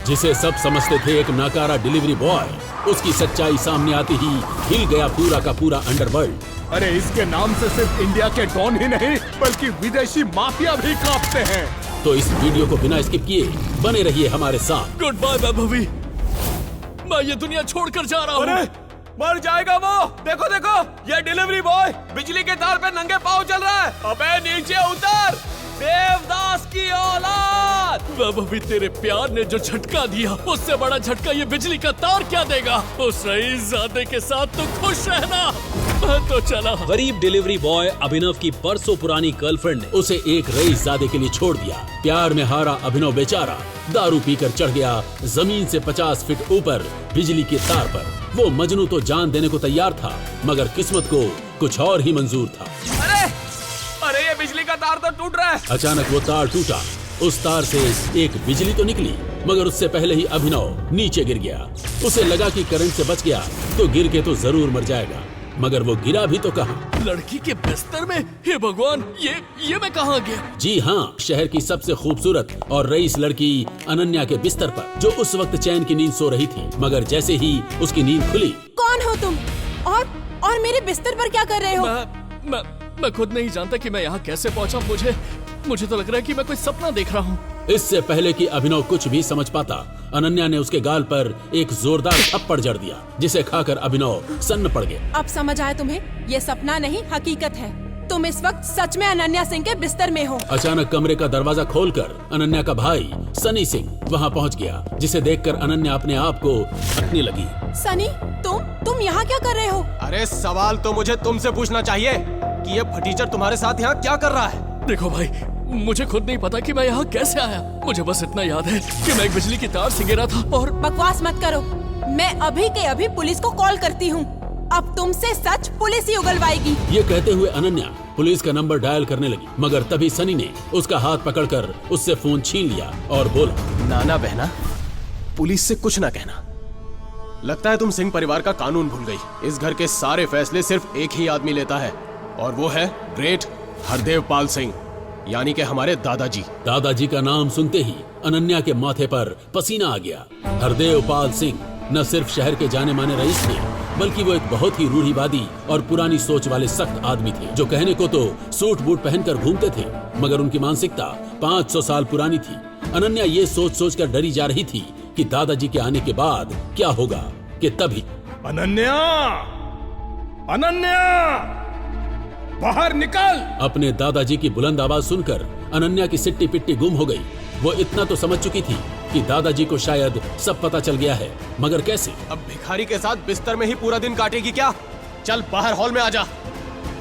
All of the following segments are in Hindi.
जिसे सब समझते थे एक नाकारा डिलीवरी बॉय, उसकी सच्चाई सामने आती ही हिल गया पूरा का पूरा अंडरवर्ल्ड। अरे इसके नाम से सिर्फ इंडिया के डॉन ही नहीं बल्कि विदेशी माफिया भी कांपते हैं। तो इस वीडियो को बिना स्किप किए बने रहिए हमारे साथ। गुड बाय वैभवी, मैं ये दुनिया छोड़कर जा रहा हूँ। अरे मर जाएगा वो। देखो देखो, ये डिलीवरी बॉय बिजली के तार पे नंगे पाँव चल रहा है। अबे नीचे उतर, देवदास की औलाद। वैभवी, तेरे प्यार ने जो झटका दिया उससे बड़ा झटका ये बिजली का तार क्या देगा। उस रईसजादे के साथ तो खुश रहना। मैं तो चला। गरीब डिलीवरी बॉय अभिनव की बरसों पुरानी गर्लफ्रेंड ने उसे एक रईसजादे के लिए छोड़ दिया। प्यार में हारा अभिनव बेचारा दारू पीकर चढ़ गया जमीन से 50 फीट ऊपर बिजली के तार पर। वो मजनू तो जान देने को तैयार था, मगर किस्मत को कुछ और ही मंजूर था। अरे ये बिजली का तार तो टूट रहा है। अचानक वो तार टूटा। उस तार से एक बिजली तो निकली, मगर उससे पहले ही अभिनव नीचे गिर गया। उसे लगा कि करंट से बच गया तो गिर के तो जरूर मर जाएगा, मगर वो गिरा भी तो कहाँ। लड़की के बिस्तर में। हे भगवान, ये मैं कहाँ गया? जी हाँ, शहर की सबसे खूबसूरत और रईस लड़की अनन्या के बिस्तर पर, जो उस वक्त चैन की नींद सो रही थी। मगर जैसे ही उसकी नींद खुली। कौन हो तुम? और मेरे बिस्तर पर क्या कर रहे हो? मैं खुद नहीं जानता कि मैं यहाँ कैसे पहुँचा। मुझे तो लग रहा है कि मैं कोई सपना देख रहा हूँ। इससे पहले कि अभिनव कुछ भी समझ पाता, अनन्या ने उसके गाल पर एक जोरदार थप्पड़ जड़ दिया, जिसे खाकर अभिनव सन्न पड़ गया। अब समझ आया तुम्हें? ये सपना नहीं हकीकत है। तुम इस वक्त सच में अनन्या सिंह के बिस्तर में हो। अचानक कमरे का दरवाजा खोलकर अनन्या का भाई सनी सिंह वहाँ पहुँच गया, जिसे देखकर अनन्या अपने आप को हटने लगी। सनी, तुम यहाँ क्या कर रहे हो? अरे सवाल तो मुझे तुमसे पूछना चाहिए कि ये फटीचर तुम्हारे साथ यहाँ क्या कर रहा है। देखो भाई, मुझे खुद नहीं पता कि मैं यहाँ कैसे आया। मुझे बस इतना याद है कि मैं एक बिजली की तार से गिरा था और। बकवास मत करो, मैं अभी के अभी पुलिस को कॉल करती हूँ। अब तुमसे सच पुलिस ही उगलवाएगी। ये कहते हुए अनन्या पुलिस का नंबर डायल करने लगी, मगर तभी सनी ने उसका हाथ पकड़कर उससे फोन छीन लिया और बोला, नाना बहना, पुलिस से कुछ ना कहना। लगता है तुम सिंह परिवार का कानून भूल गई। इस घर के सारे फैसले सिर्फ एक ही आदमी लेता है, और वो है ग्रेट हरदेव पाल सिंह, यानी कि हमारे दादाजी। दादाजी का नाम सुनते ही अनन्या के माथे पर पसीना आ गया। हरदेव पाल सिंह न सिर्फ शहर के जाने माने रईस थे, बल्कि वो एक बहुत ही रूढ़िवादी और पुरानी सोच वाले सख्त आदमी थे, जो कहने को तो सूट बूट पहनकर घूमते थे, मगर उनकी मानसिकता 500 साल पुरानी थी। अनन्या ये सोच कर डरी जा रही थी कि दादाजी के आने के बाद क्या होगा, कि तभी अनन्या, बाहर निकल। अपने दादाजी की बुलंद आवाज सुनकर अनन्या की सिट्टी पिट्टी गुम हो गई। वो इतना तो समझ चुकी थी कि दादाजी को शायद सब पता चल गया है, मगर कैसे? अब भिखारी के साथ बिस्तर में ही पूरा दिन काटेगी क्या? चल बाहर हॉल में आ जा,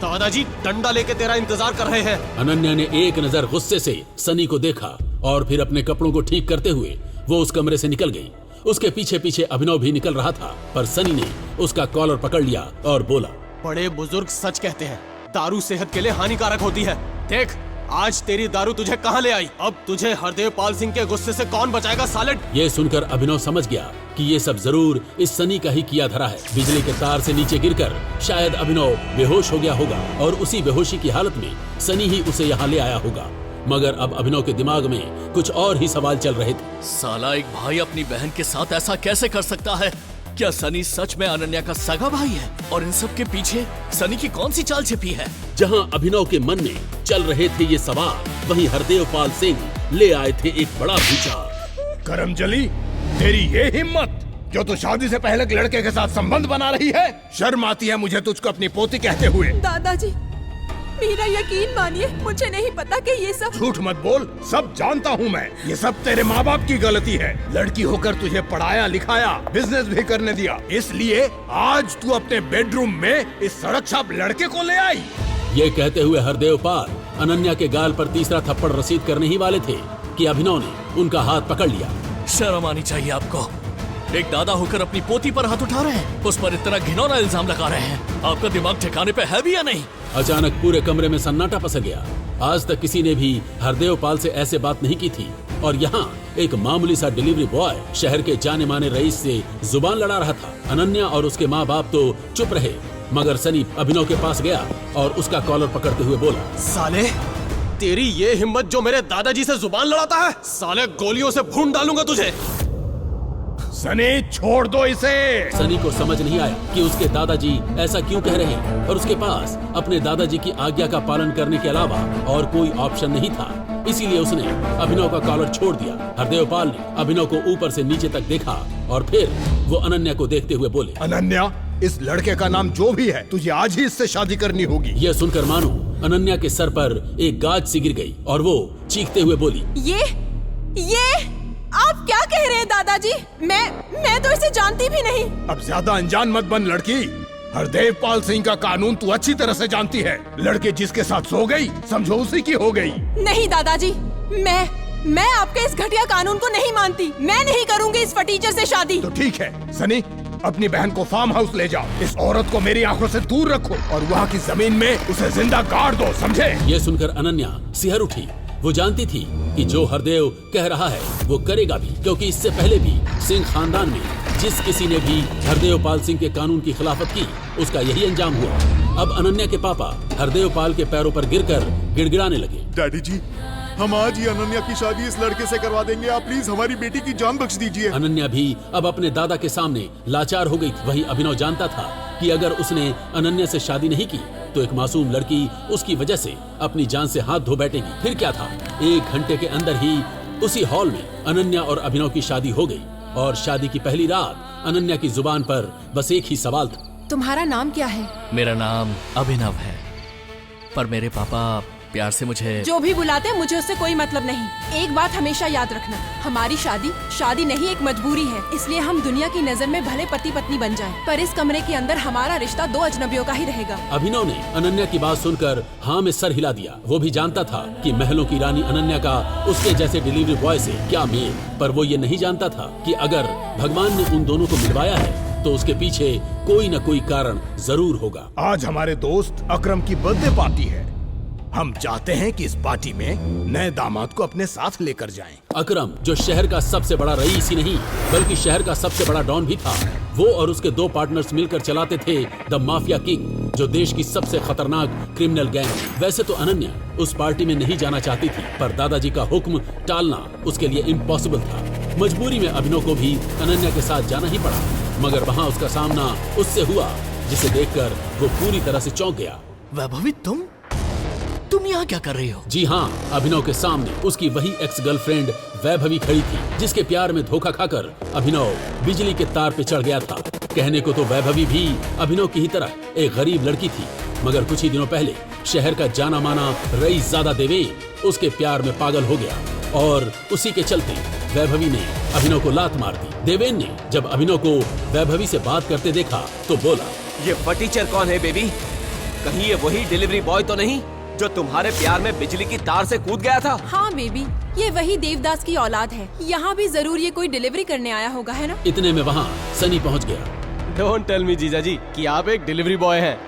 दादाजी डंडा लेके तेरा इंतजार कर रहे हैं। अनन्या ने एक नजर गुस्से से सनी को देखा और फिर अपने कपड़ों को ठीक करते हुए वो उस कमरे से निकल गई। उसके पीछे पीछे अभिनव भी निकल रहा था, पर सनी ने उसका कॉलर पकड़ लिया और बोला, बड़े बुजुर्ग सच कहते हैं, दारू सेहत के लिए हानिकारक होती है। देख आज तेरी दारू तुझे कहाँ ले आई। अब तुझे हरदेव पाल सिंह के गुस्से से कौन बचाएगा साले। ये सुनकर अभिनव समझ गया कि ये सब जरूर इस सनी का ही किया धरा है। बिजली के तार से नीचे गिरकर शायद अभिनव बेहोश हो गया होगा और उसी बेहोशी की हालत में सनी ही उसे यहाँ ले आया होगा। मगर अब अभिनव के दिमाग में कुछ और ही सवाल चल रहे थे। साला, एक भाई अपनी बहन के साथ ऐसा कैसे कर सकता है? क्या सनी सच में अनन्या का सगा भाई है? और इन सब के पीछे सनी की कौन सी चाल छिपी है? जहां अभिनव के मन में चल रहे थे ये सवाल, वहीं हरदेव पाल सिंह ले आए थे एक बड़ा विचार। करमजली, तेरी ये हिम्मत जो तू शादी से पहले एक लड़के के साथ संबंध बना रही है। शर्म आती है मुझे तुझको अपनी पोती कहते हुए। दादाजी, मेरा यकीन मानिए, मुझे नहीं पता कि ये सब। झूठ मत बोल, सब जानता हूँ मैं। ये सब तेरे माँ बाप की गलती है। लड़की होकर तुझे पढ़ाया लिखाया, बिजनेस भी करने दिया, इसलिए आज तू अपने बेडरूम में इस सड़क छाप लड़के को ले आई। ये कहते हुए हरदेव पाल अनन्या के गाल पर तीसरा थप्पड़ रसीद करने ही वाले थे कि अभिनव ने उनका हाथ पकड़ लिया। शर्म आनी चाहिए आपको। एक दादा होकर अपनी पोती पर हाथ उठा रहे हैं, उस पर इतना घिनौना इल्जाम लगा रहे हैं। आपका दिमाग ठिकाने पे है भी या नहीं? अचानक पूरे कमरे में सन्नाटा पसर गया। आज तक किसी ने भी हरदेव पाल से ऐसे बात नहीं की थी, और यहाँ एक मामूली सा डिलीवरी बॉय शहर के जाने माने रईस से जुबान लड़ा रहा था। अनन्या और उसके माँ बाप तो चुप रहे, मगर सनी अभिनव के पास गया और उसका कॉलर पकड़ते हुए बोला, साले, तेरी ये हिम्मत जो मेरे दादाजी से जुबान लड़ाता है, साले गोलियों से भून डालूंगा तुझे। सनी छोड़ दो इसे। सनी को समझ नहीं आया कि उसके दादाजी ऐसा क्यों कह रहे हैं और उसके पास अपने दादाजी की आज्ञा का पालन करने के अलावा और कोई ऑप्शन नहीं था। इसीलिए उसने अभिनव का कॉलर छोड़ दिया। हरदेवपाल ने अभिनव को ऊपर से नीचे तक देखा और फिर वो अनन्या को देखते हुए बोले, अनन्या, इस लड़के का नाम जो भी है, तुझे आज ही इससे शादी करनी होगी। यह सुनकर मानो अनन्या के सर पर एक गाज सी गिर गई और वो चीखते हुए बोली, ये आप क्या कह रहे हैं दादाजी? मैं तो इसे जानती भी नहीं। अब ज्यादा अनजान मत बन लड़की। हरदेवपाल सिंह का कानून तू अच्छी तरह से जानती है। लड़के जिसके साथ सो गई, समझो उसी की हो गई। नहीं दादाजी, मैं आपके इस घटिया कानून को नहीं मानती। मैं नहीं करूंगी इस फटीचर से शादी। तो ठीक है सनी, अपनी बहन को फार्म हाउस ले जाओ। इस औरत को मेरी आंखों से दूर रखो और वहाँ की जमीन में उसे जिंदा गाड़ दो, समझे? ये सुनकर अनन्या सिहर उठी। वो जानती थी कि जो हरदेव कह रहा है वो करेगा भी, क्योंकि इससे पहले भी सिंह खानदान में जिस किसी ने भी हरदेवपाल सिंह के कानून की खिलाफत की, उसका यही अंजाम हुआ। अब अनन्या के पापा हरदेवपाल के पैरों पर गिरकर गिड़गिड़ाने लगे। डैडी जी, हम आज ही अनन्या की शादी इस लड़के से करवा देंगे। आप प्लीज हमारी बेटी की जान बख्श दीजिए। अनन्या भी अब अपने दादा के सामने लाचार हो गई थी। वहीं अभिनव जानता था कि अगर उसने अनन्या से शादी नहीं की तो एक मासूम लड़की उसकी वजह से अपनी जान से हाथ धो बैठेगी। फिर क्या था, 1 घंटे के अंदर ही उसी हॉल में अनन्या और अभिनव की शादी हो गई। और शादी की पहली रात अनन्या की जुबान पर बस एक ही सवाल था, तुम्हारा नाम क्या है? मेरा नाम अभिनव है, पर मेरे पापा प्यार से मुझे जो भी बुलाते मुझे उससे कोई मतलब नहीं। एक बात हमेशा याद रखना, हमारी शादी नहीं एक मजबूरी है। इसलिए हम दुनिया की नजर में भले पति पत्नी बन जाएं, पर इस कमरे के अंदर हमारा रिश्ता 2 अजनबियों का ही रहेगा। अभिनव ने अनन्या की बात सुनकर हाँ में सर हिला दिया। वो भी जानता था कि महलों की रानी अनन्या का उसके जैसे डिलीवरी बॉय से क्या मेल, पर वो ये नहीं जानता था कि अगर भगवान ने उन दोनों को मिलवाया है तो उसके पीछे कोई न कोई कारण जरूर होगा। आज हमारे दोस्त अकरम की बर्थडे पार्टी है। हम चाहते हैं कि इस पार्टी में नए दामाद को अपने साथ लेकर जाएं। अकरम, जो शहर का सबसे बड़ा रईस ही नहीं बल्कि शहर का सबसे बड़ा डॉन भी था, वो और उसके 2 पार्टनर्स मिलकर चलाते थे द माफिया किंग, जो देश की सबसे खतरनाक क्रिमिनल गैंग। वैसे तो अनन्या उस पार्टी में नहीं जाना चाहती थी, पर दादाजी का हुक्म टालना उसके लिए इम्पॉसिबल था। मजबूरी में अभिनव को भी अनन्या के साथ जाना ही पड़ा, मगर वहाँ उसका सामना उससे हुआ जिसे देखकर वो पूरी तरह से चौंक गया। वैभवी, तुम यहाँ क्या कर रही हो? जी हाँ, अभिनव के सामने उसकी वही एक्स गर्लफ्रेंड वैभवी खड़ी थी, जिसके प्यार में धोखा खाकर अभिनव बिजली के तार पे चढ़ गया था। कहने को तो वैभवी भी अभिनव की ही तरह एक गरीब लड़की थी, मगर कुछ ही दिनों पहले शहर का जाना माना रईसजादा देवेन उसके प्यार में पागल हो गया और उसी के चलते वैभवी ने अभिनव को लात मार दी। देवेन ने जब अभिनव को वैभवी से बात करते देखा तो बोला, ये फटीचर कौन है बेबी? कहीं ये वही डिलीवरी बॉय तो नहीं जो तुम्हारे प्यार में बिजली की तार से कूद गया था? हाँ बेबी, ये वही देवदास की औलाद है। यहाँ भी जरूर ये कोई डिलीवरी करने आया होगा, है ना? इतने में वहाँ सनी पहुँच गया। डोंट टेल मी जीजा जी कि आप एक डिलीवरी बॉय हैं।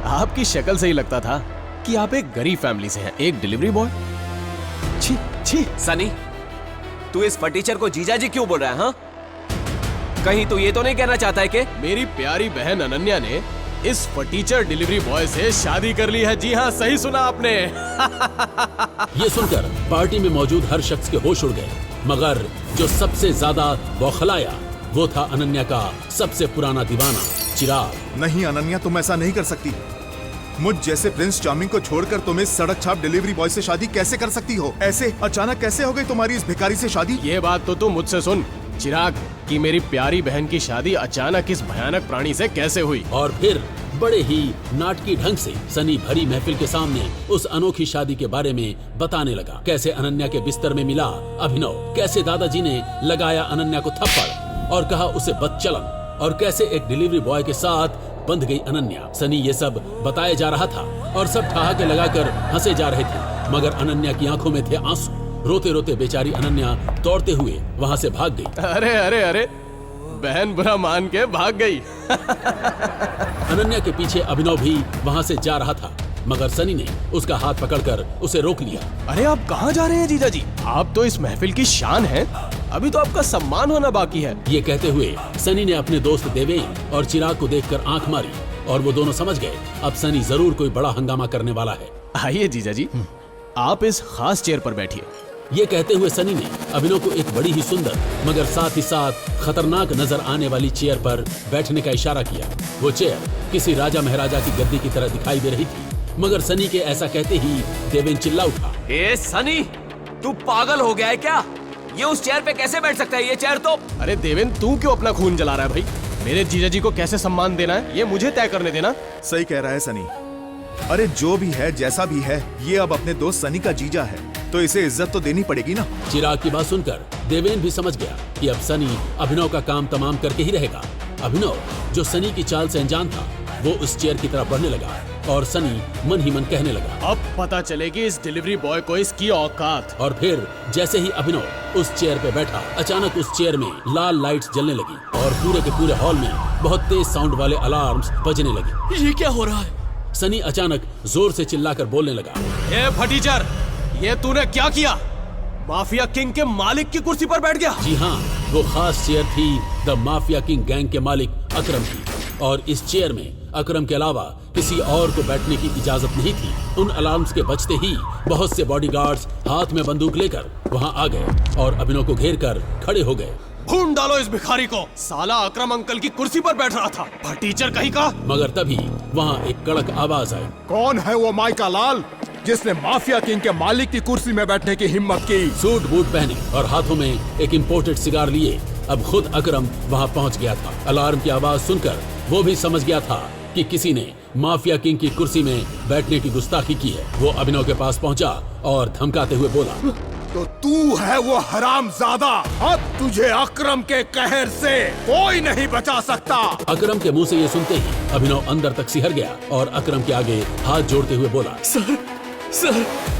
आपकी शक्ल से ही लगता था कि आप एक गरीब फैमिली से हैं। एक डिलीवरी बॉय? छी छी। सनी, तू इस फटीचर को जीजा जी क्यों बोल रहा है? हाँ, कहीं तू ये तो नहीं कहना चाहता है कि मेरी प्यारी बहन अनन्या ने इस फटीचर डिलीवरी बॉय से शादी कर ली है? जी हाँ, सही सुना आपने। ये सुनकर पार्टी में मौजूद हर शख्स के होश उड़ गए, मगर जो सबसे ज्यादा बौखलाया वो था अनन्या का सबसे पुराना दीवाना चिराग। नहीं अनन्या, तुम ऐसा नहीं कर सकती। मुझ जैसे प्रिंस चार्मिंग को छोड़कर तुम इस सड़क छाप डिलीवरी बॉय से शादी कैसे कर सकती हो? ऐसे अचानक कैसे हो गई तुम्हारी इस भिखारी से शादी? ये बात तो तुम मुझसे सुन चिराग, कि मेरी प्यारी बहन की शादी अचानक इस भयानक प्राणी से कैसे हुई। और फिर बड़े ही नाटकी ढंग से सनी भरी महफिल के सामने उस अनोखी शादी के बारे में बताने लगा। कैसे अनन्या के बिस्तर में मिला अभिनव, कैसे दादाजी ने लगाया अनन्या को थप्पड़ और कहा उसे बदचलन, और कैसे एक डिलीवरी बॉय के साथ बंध गई अनन्या। सनी ये सब बताया जा रहा था और सब ठहाके लगाकर हंसे जा रहे थे, मगर अनन्या की आंखों में थे आंसू। रोते रोते बेचारी अनन्या दौड़ते हुए वहाँ से भाग गई। अरे अरे अरे, बहन बुरा मान के भाग गई। अनन्या के पीछे अभिनव भी वहाँ से जा रहा था, मगर सनी ने उसका हाथ पकड़कर उसे रोक लिया। अरे आप कहाँ जा रहे हैं जीजा जी? आप तो इस महफिल की शान हैं। अभी तो आपका सम्मान होना बाकी है। ये कहते हुए सनी ने अपने दोस्त देवेन और चिराग को देखकर आंख मारी और वो दोनों समझ गए अब सनी जरूर कोई बड़ा हंगामा करने वाला है। आइए जीजा जी, आप इस खास चेयर पर बैठिए। ये कहते हुए सनी ने अभिनव को एक बड़ी ही सुंदर मगर साथ ही साथ खतरनाक नजर आने वाली चेयर पर बैठने का इशारा किया। वो चेयर किसी राजा महाराजा की गद्दी की तरह दिखाई दे रही थी, मगर सनी के ऐसा कहते ही देवेन चिल्ला उठा। ए सनी, तू पागल हो गया है क्या? ये उस चेयर पे कैसे बैठ सकता है? ये चेयर तो... अरे देवेन, तू क्यों अपना खून जला रहा है भाई? मेरे जीजा जी को कैसे सम्मान देना है ये मुझे तय करने देना। सही कह रहा है सनी। अरे जो भी है जैसा भी है, ये अब अपने दोस्त सनी का जीजा है, तो इसे इज्जत तो देनी पड़ेगी ना। चिराग की बात सुनकर देवेन भी समझ गया कि अब सनी अभिनव का काम तमाम करके ही रहेगा। अभिनव जो सनी की चाल से अनजान था, वो उस चेयर की तरफ बढ़ने लगा और सनी मन ही मन कहने लगा, अब पता चलेगी इस डिलीवरी बॉय को इसकी औकात। और फिर जैसे ही अभिनव उस चेयर पे बैठा, अचानक उस चेयर में लाल लाइट्स जलने लगी और पूरे के पूरे हॉल में बहुत तेज साउंड वाले अलार्म्स बजने लगे। ये क्या हो रहा है? सनी अचानक जोर से चिल्लाकर बोलने लगा, ए फटीचर, ये तूने क्या किया? माफिया किंग के मालिक की कुर्सी पर बैठ गया। जी हाँ, वो खास चेयर थी द माफिया किंग गैंग के मालिक अकरम की, और इस चेयर में अकरम के अलावा किसी और को बैठने की इजाजत नहीं थी। उन अलार्म्स के बजते ही बहुत से बॉडीगार्ड्स हाथ में बंदूक लेकर वहाँ आ गए और अभिनव को घेर कर खड़े हो गए। भून डालो इस भिखारी को, साला अकरम अंकल की कुर्सी पर बैठ रहा था, फटीचर कहीं का। मगर तभी वहाँ एक कड़क आवाज आई। कौन है वो माइका लाल जिसने माफिया किंग के मालिक की कुर्सी में बैठने की हिम्मत की? सूट बूट पहने और हाथों में एक इम्पोर्टेड सिगार लिए अब खुद अकरम वहाँ पहुँच गया था। अलार्म की आवाज सुनकर वो भी समझ गया था कि किसी ने माफिया किंग की कुर्सी में बैठने की गुस्ताखी की है। वो अभिनव के पास पहुँचा और धमकाते हुए बोला, तो तू है वो हरामजादा। अब तुझे अकरम के कहर से कोई नहीं बचा सकता। अकरम के मुंह से ये सुनते ही अभिनव अंदर तक सिहर गया और अकरम के आगे हाथ जोड़ते हुए बोला, सर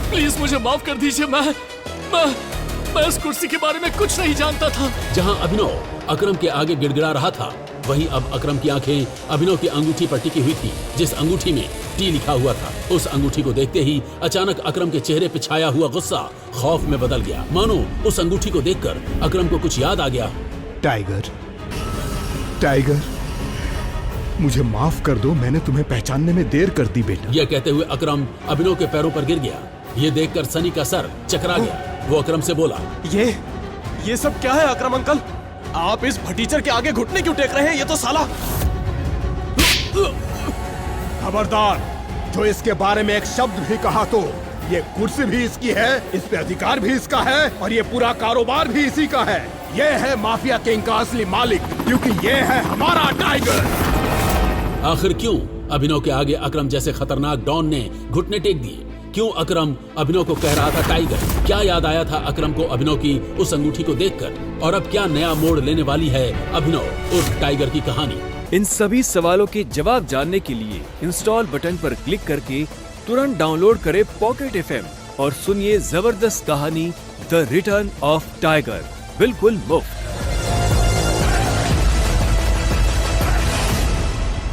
प्लीज मुझे माफ कर दीजिए। मैं इस कुर्सी के बारे में कुछ नहीं जानता था। जहां अभिनव अकरम के आगे गिड़गिड़ा रहा था, वहीं अब अकरम की आंखें अभिनव की अंगूठी पर टिकी हुई थी, जिस अंगूठी में टी लिखा हुआ था। उस अंगूठी को देखते ही अचानक अकरम के चेहरे पे छाया हुआ गुस्सा खौफ में बदल गया, मानो उस अंगूठी को देखकर अकरम को कुछ याद आ गया। टाइगर, मुझे माफ कर दो, मैंने तुम्हें पहचानने में देर कर दी बेटा। यह कहते हुए अकरम अभिनव के पैरों पर गिर गया। ये देखकर सनी का सर चकरा गया। वो अकरम से बोला, ये सब क्या है अकरम अंकल? आप इस फटीचर के आगे घुटने क्यों टेक रहे हैं? ये तो साला... खबरदार, जो इसके बारे में एक शब्द भी कहा तो ये कुर्सी भी इसकी है, इस पे अधिकार भी इसका है और ये पूरा कारोबार भी इसी का है। ये है माफिया किंग का असली मालिक, क्योंकि ये है हमारा टाइगर। आखिर क्यों अभिनव के आगे अकरम जैसे खतरनाक डॉन ने घुटने टेक दिए? क्यों अकरम अभिनव को कह रहा था टाइगर? क्या याद आया था अकरम को अभिनव की उस अंगूठी को देखकर? और अब क्या नया मोड़ लेने वाली है अभिनव उस टाइगर की कहानी? इन सभी सवालों के जवाब जानने के लिए इंस्टॉल बटन पर क्लिक करके तुरंत डाउनलोड करें पॉकेट FM और सुनिए जबरदस्त कहानी द रिटर्न ऑफ टाइगर, बिल्कुल मुफ्त।